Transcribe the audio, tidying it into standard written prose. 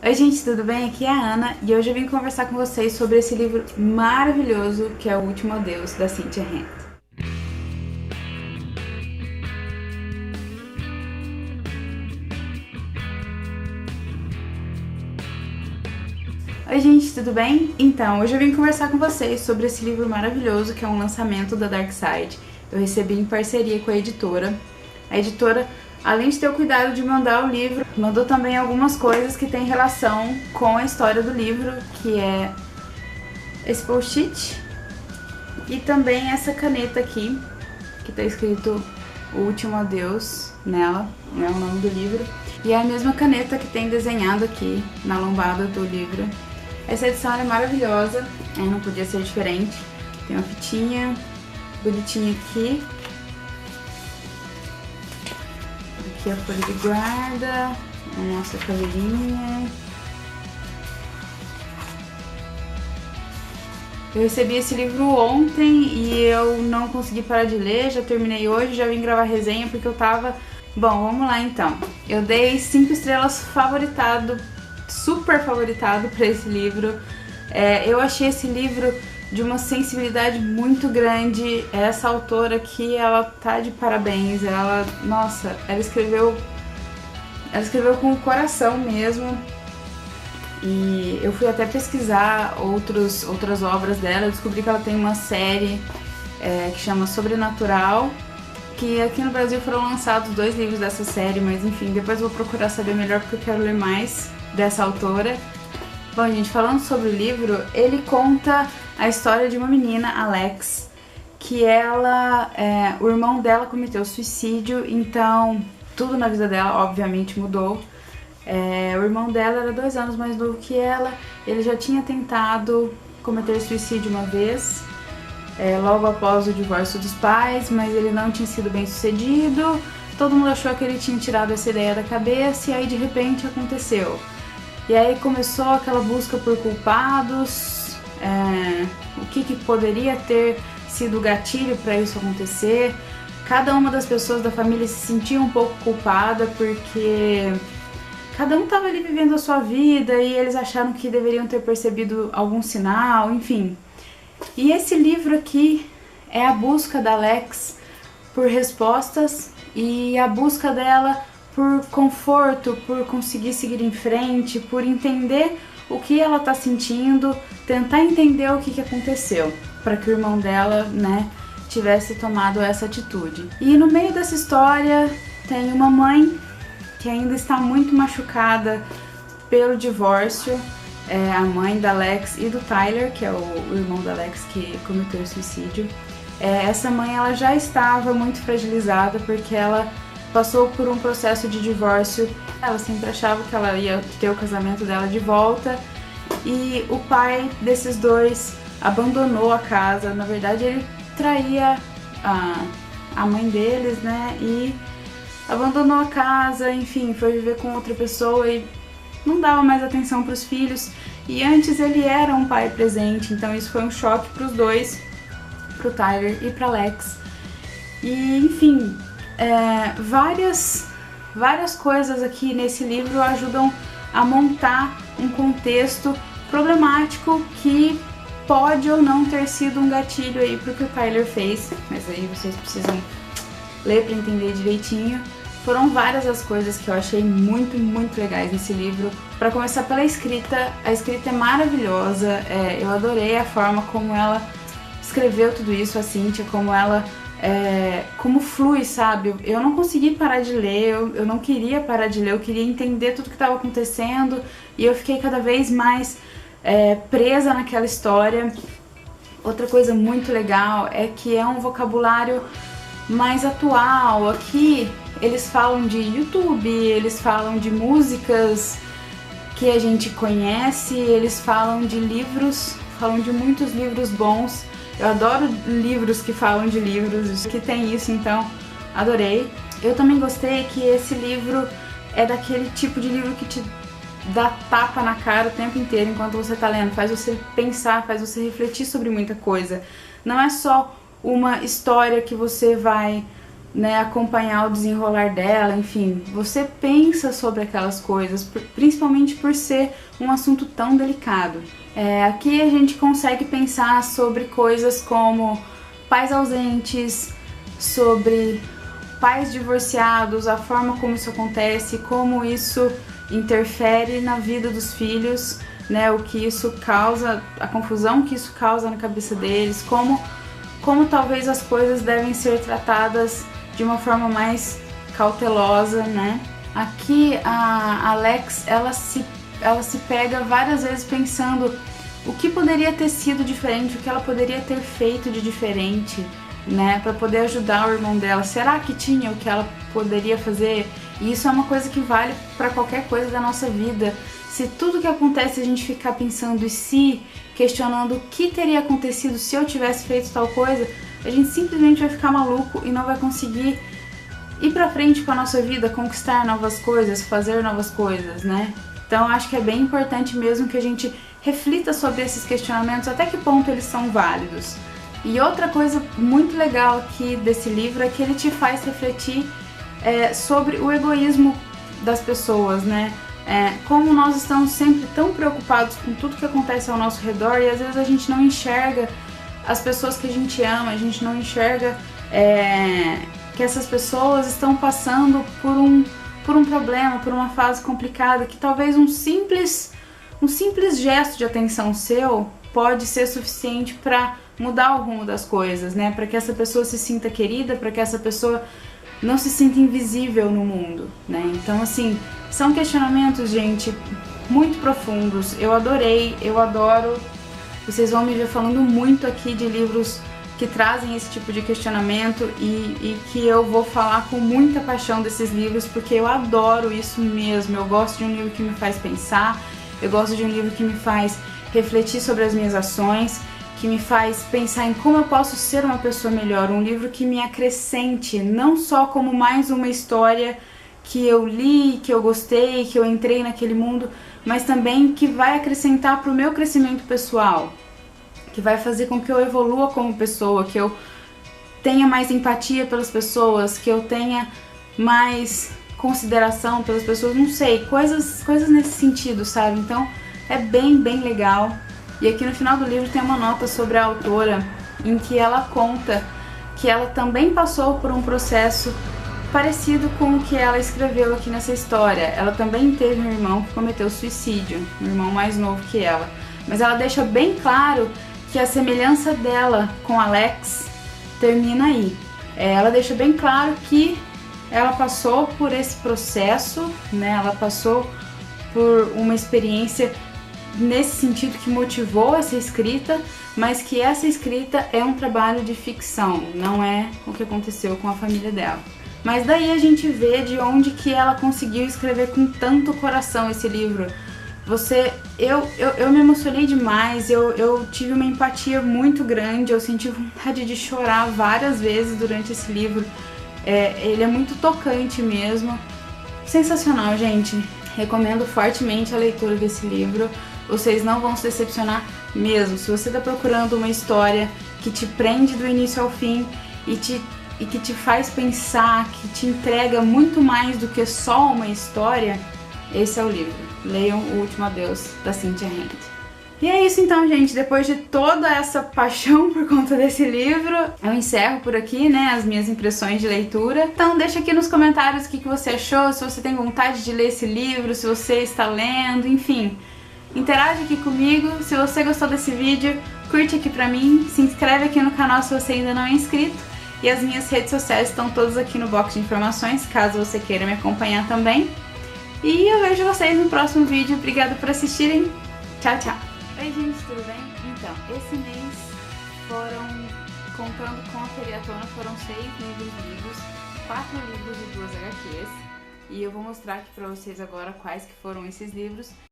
Oi gente, tudo bem? Aqui é a Ana e hoje eu vim conversar com vocês sobre esse livro maravilhoso que é O Último Adeus, da Cynthia Hanna. Oi gente, tudo bem? Então, hoje eu vim conversar com vocês sobre esse livro maravilhoso que é um lançamento da Dark Side. Eu recebi em parceria com a editora. A editora, além de ter o cuidado de mandar o livro, mandou também algumas coisas que têm relação com a história do livro, que é esse post-it e também essa caneta aqui, que está escrito O Último Adeus nela, é o nome do livro. E é a mesma caneta que tem desenhado aqui na lombada do livro. Essa edição é maravilhosa, não podia ser diferente. Tem uma fitinha bonitinha aqui. Aqui a folha de guarda, a nossa caveirinha. Eu recebi esse livro ontem e eu não consegui parar de ler, já terminei hoje, já vim gravar resenha porque eu tava... Bom, vamos lá então. Eu dei 5 estrelas favoritado, super favoritado pra esse livro. Eu achei esse livro de uma sensibilidade muito grande. Essa autora aqui, ela tá de parabéns. Ela, nossa, ela escreveu com o coração mesmo. E eu fui até pesquisar outras obras dela. Eu descobri que ela tem uma série que chama Sobrenatural, que aqui no Brasil foram lançados 2 livros dessa série, mas enfim, depois eu vou procurar saber melhor porque eu quero ler mais dessa autora. Bom, gente, falando sobre o livro, ele conta a história de uma menina, Alex, que o irmão dela cometeu suicídio, então tudo na vida dela obviamente mudou. O irmão dela era 2 anos mais novo que ela, ele já tinha tentado cometer suicídio uma vez, logo após o divórcio dos pais, mas ele não tinha sido bem sucedido. Todo mundo achou que ele tinha tirado essa ideia da cabeça e aí de repente aconteceu. E aí começou aquela busca por culpados, o que poderia ter sido o gatilho para isso acontecer. Cada uma das pessoas da família se sentia um pouco culpada porque cada um estava ali vivendo a sua vida e eles acharam que deveriam ter percebido algum sinal, enfim. E esse livro aqui é a busca da Alex por respostas e a busca dela por conforto, por conseguir seguir em frente, por entender o que ela tá sentindo, tentar entender o que aconteceu para que o irmão dela, tivesse tomado essa atitude. E no meio dessa história tem uma mãe que ainda está muito machucada pelo divórcio, a mãe da Alex e do Tyler, que é o irmão da Alex que cometeu o suicídio. Essa mãe, ela já estava muito fragilizada porque ela passou por um processo de divórcio. Ela sempre achava que ela ia ter o casamento dela de volta e o pai desses dois abandonou a casa. Na verdade, ele traía a mãe deles, e abandonou a casa, enfim, foi viver com outra pessoa e não dava mais atenção para os filhos. E antes ele era um pai presente, então isso foi um choque para os dois, para o Tyler e para Alex. E enfim, várias coisas aqui nesse livro ajudam a montar um contexto problemático que pode ou não ter sido um gatilho aí pro que o Tyler fez, mas aí vocês precisam ler para entender direitinho. Foram várias as coisas que eu achei muito, muito legais nesse livro. Para começar pela escrita, a escrita é maravilhosa, eu adorei a forma como ela escreveu tudo isso, a Cynthia, como flui, sabe? Eu não consegui parar de ler, eu não queria parar de ler, eu queria entender tudo que estava acontecendo e eu fiquei cada vez mais presa naquela história. Outra coisa muito legal é que é um vocabulário mais atual. Aqui eles falam de YouTube, eles falam de músicas que a gente conhece, eles falam de livros, falam de muitos livros bons. Eu adoro livros que falam de livros, que tem isso, então adorei. Eu também gostei que esse livro é daquele tipo de livro que te dá tapa na cara o tempo inteiro enquanto você tá lendo, faz você pensar, faz você refletir sobre muita coisa. Não é só uma história que você vai né, acompanhar o desenrolar dela, enfim, você pensa sobre aquelas coisas, principalmente por ser um assunto tão delicado. Aqui a gente consegue pensar sobre coisas como pais ausentes, sobre pais divorciados, a forma como isso acontece, como isso interfere na vida dos filhos, né, o que isso causa, a confusão que isso causa na cabeça deles, como talvez as coisas devem ser tratadas de uma forma mais cautelosa, né? Aqui a Alex, ela se pega várias vezes pensando o que poderia ter sido diferente, o que ela poderia ter feito de diferente, né, para poder ajudar o irmão dela. Será que tinha o que ela poderia fazer? E isso é uma coisa que vale para qualquer coisa da nossa vida. Se tudo que acontece a gente ficar pensando e se questionando o que teria acontecido se eu tivesse feito tal coisa, a gente simplesmente vai ficar maluco e não vai conseguir ir pra frente com a nossa vida, conquistar novas coisas, fazer novas coisas, né? Então acho que é bem importante mesmo que a gente reflita sobre esses questionamentos, até que ponto eles são válidos. E outra coisa muito legal aqui desse livro é que ele te faz refletir sobre o egoísmo das pessoas, né? Como nós estamos sempre tão preocupados com tudo que acontece ao nosso redor e às vezes a gente não enxerga as pessoas que a gente ama, a gente não enxerga que essas pessoas estão passando por um problema, por uma fase complicada, que talvez um simples gesto de atenção seu pode ser suficiente para mudar o rumo das coisas, né? Para que essa pessoa se sinta querida, para que essa pessoa não se sinta invisível no mundo, né? Então, assim, são questionamentos, gente, muito profundos. Eu adorei, eu adoro. Vocês vão me ver falando muito aqui de livros que trazem esse tipo de questionamento e que eu vou falar com muita paixão desses livros, porque eu adoro isso mesmo. Eu gosto de um livro que me faz pensar, eu gosto de um livro que me faz refletir sobre as minhas ações, que me faz pensar em como eu posso ser uma pessoa melhor, um livro que me acrescente, não só como mais uma história que eu li, que eu gostei, que eu entrei naquele mundo, mas também que vai acrescentar para o meu crescimento pessoal, que vai fazer com que eu evolua como pessoa, que eu tenha mais empatia pelas pessoas, que eu tenha mais consideração pelas pessoas, não sei, coisas nesse sentido, sabe? Então é bem legal. E aqui no final do livro tem uma nota sobre a autora em que ela conta que ela também passou por um processo parecido com o que ela escreveu aqui nessa história. Ela também teve um irmão que cometeu suicídio, um irmão mais novo que ela. Mas ela deixa bem claro que a semelhança dela com Alex termina aí. Ela deixa bem claro que ela passou por esse processo, né? Ela passou por uma experiência nesse sentido que motivou essa escrita, mas que essa escrita é um trabalho de ficção, não é o que aconteceu com a família dela. Mas daí a gente vê de onde que ela conseguiu escrever com tanto coração esse livro. Eu me emocionei demais, eu tive uma empatia muito grande, eu senti vontade de chorar várias vezes durante esse livro. Ele é muito tocante mesmo. Sensacional, gente. Recomendo fortemente a leitura desse livro. Vocês não vão se decepcionar mesmo. Se você está procurando uma história que te prende do início ao fim e que te faz pensar, que te entrega muito mais do que só uma história, esse é o livro. Leiam O Último Adeus, da Cynthia Hank. E é isso então, gente. Depois de toda essa paixão por conta desse livro, eu encerro por aqui, né, as minhas impressões de leitura. Então deixa aqui nos comentários o que você achou, se você tem vontade de ler esse livro, se você está lendo, enfim. Interage aqui comigo. Se você gostou desse vídeo, curte aqui pra mim, se inscreve aqui no canal se você ainda não é inscrito. E as minhas redes sociais estão todas aqui no box de informações, caso você queira me acompanhar também. E eu vejo vocês no próximo vídeo. Obrigada por assistirem. Tchau, tchau. Oi, gente, tudo bem? Então, esse mês contando com a Feriatona, foram 6 livros lidos, 4 livros e 2 HQs. E eu vou mostrar aqui pra vocês agora quais que foram esses livros.